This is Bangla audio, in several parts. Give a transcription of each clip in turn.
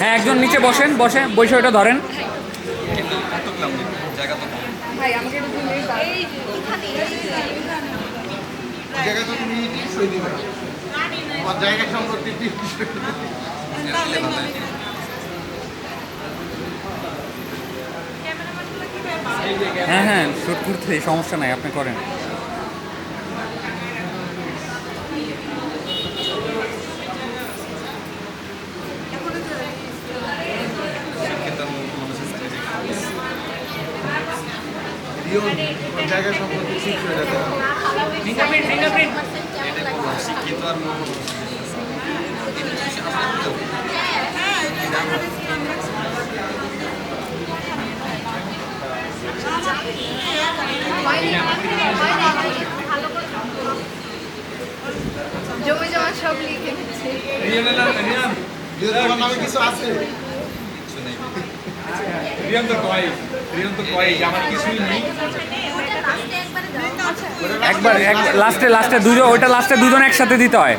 হ্যাঁ, একজন নিচে বসেন, বসে ওটা ধরেন। হ্যাঁ হ্যাঁ, শুট করতে সমস্যা নাই, আপনি করেন। জমি জমা সব লিখে দিচ্ছে। কিছু আছে একবার লাস্টে দুজন, ওইটা লাস্টে দুজন একসাথে দিতে হয়।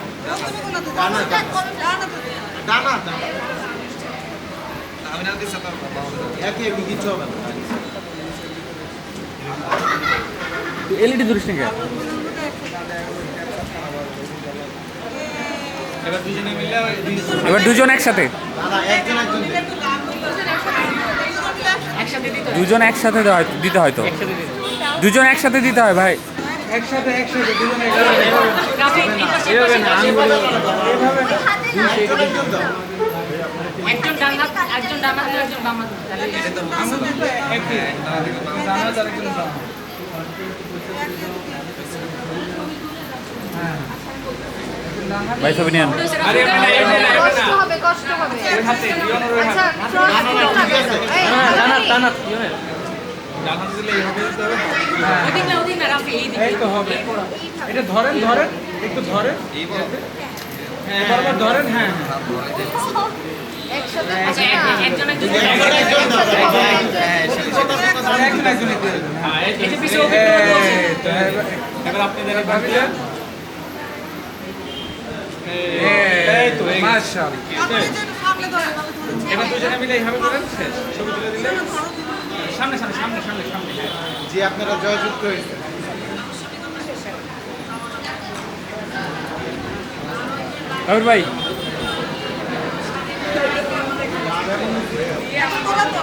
এলইডি ধরিস নাকি? এবার দুজন একসাথে, দুজন একসাথে দিতে হয় তো, দুজন একসাথে দিতে হয় ভাই। একসাথে দুজন একজন ডান হাত, একজন ডান হাত, একজন বাম হাত। ভাই ছবি নিন। কষ্ট হবে। আচ্ছা, এটা ধরেন একটু ধরেন, ধরেন। হ্যাঁ একসাথে এবার আপনি ভাবিলেন এবার দুজনে মিলে এইভাবে করেন, শেষ। ছবি তুলে দিলে সামনে জি, আপনারা জয়যুক্ত হয়েছে। ভাই